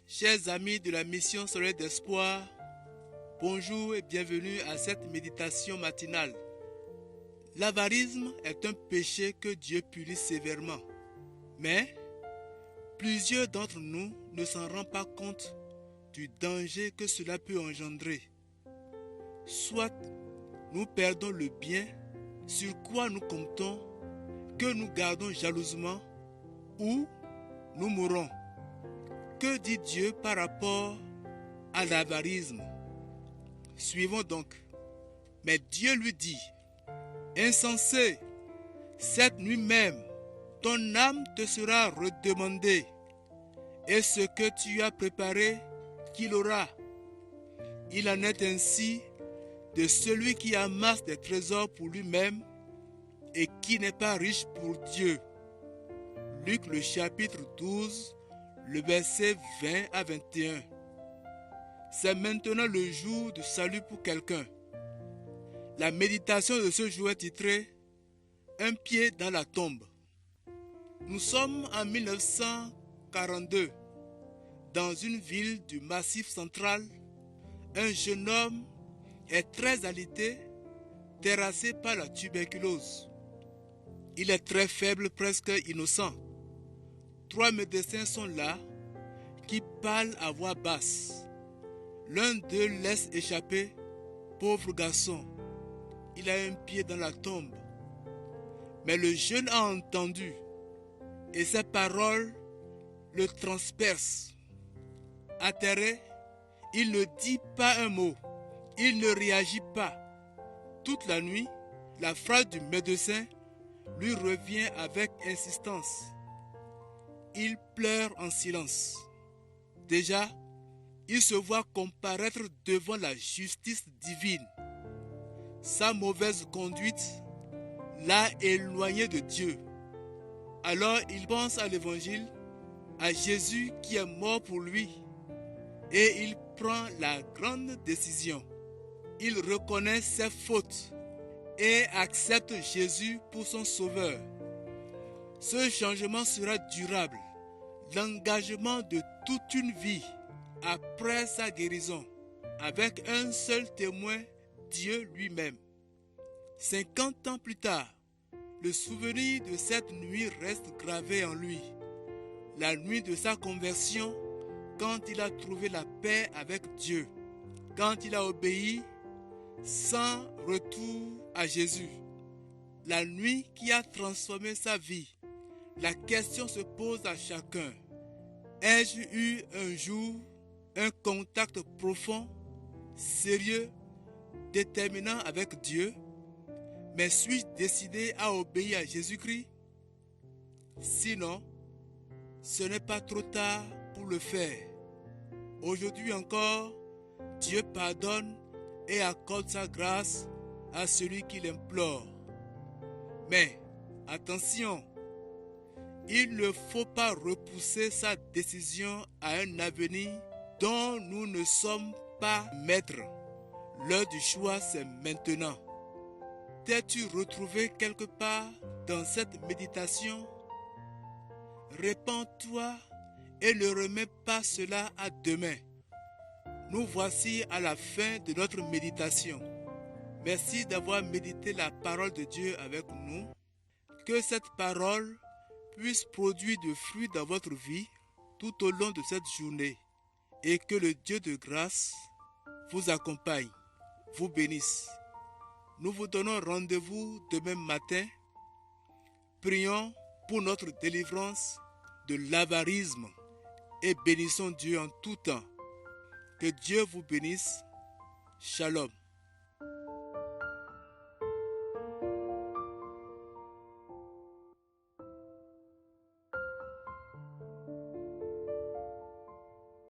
Chers amis de la mission Soleil d'Espoir, bonjour et bienvenue à cette méditation matinale. L'avarisme est un péché que Dieu punit sévèrement, mais plusieurs d'entre nous ne s'en rendent pas compte du danger que cela peut engendrer. Soit nous perdons le bien sur quoi nous comptons, que nous gardons jalousement, ou nous mourrons. Que dit Dieu par rapport à l'avarisme? Suivons donc. Mais Dieu lui dit: insensé, cette nuit même, ton âme te sera redemandée, et ce que tu as préparé, qu'il aura. Il en est ainsi de celui qui amasse des trésors pour lui-même et qui n'est pas riche pour Dieu. Luc le chapitre 12, le verset 20 à 21. C'est maintenant le jour du salut pour quelqu'un. La méditation de ce jour est titrée « Un pied dans la tombe ». Nous sommes en 1942. Dans une ville du Massif central, un jeune homme est très alité, terrassé par la tuberculose. Il est très faible, presque innocent. 3 médecins sont là, qui parlent à voix basse. L'un d'eux laisse échapper: pauvre garçon, il a un pied dans la tombe. Mais le jeune a entendu, et ses paroles le transpercent. Atterré, il ne dit pas un mot, il ne réagit pas. Toute la nuit, la phrase du médecin lui revient avec insistance. Il pleure en silence. Déjà, il se voit comparaître devant la justice divine. Sa mauvaise conduite l'a éloigné de Dieu. Alors il pense à l'évangile, à Jésus qui est mort pour lui, et il prend la grande décision. Il reconnaît ses fautes et accepte Jésus pour son sauveur. Ce changement sera durable, l'engagement de toute une vie après sa guérison, avec un seul témoin, Dieu lui-même. 50 ans plus tard, le souvenir de cette nuit reste gravé en lui. La nuit de sa conversion, quand il a trouvé la paix avec Dieu, quand il a obéi sans retour à Jésus. La nuit qui a transformé sa vie. La question se pose à chacun. Ai-je eu un jour un contact profond, sérieux, déterminant avec Dieu? Mais suis-je décidé à obéir à Jésus-Christ? Sinon, ce n'est pas trop tard pour le faire. Aujourd'hui encore, Dieu pardonne et accorde sa grâce à celui qui l'implore. Mais attention, il ne faut pas repousser sa décision à un avenir dont nous ne sommes pas maîtres. L'heure du choix, c'est maintenant. T'es-tu retrouvé quelque part dans cette méditation? Répands-toi et ne remets pas cela à demain. Nous voici à la fin de notre méditation. Merci d'avoir médité la parole de Dieu avec nous. Que cette parole puisse produire de fruits dans votre vie tout au long de cette journée et que le Dieu de grâce vous accompagne, vous bénisse. Nous vous donnons rendez-vous demain matin. Prions pour notre délivrance de l'avarisme et bénissons Dieu en tout temps. Que Dieu vous bénisse. Shalom.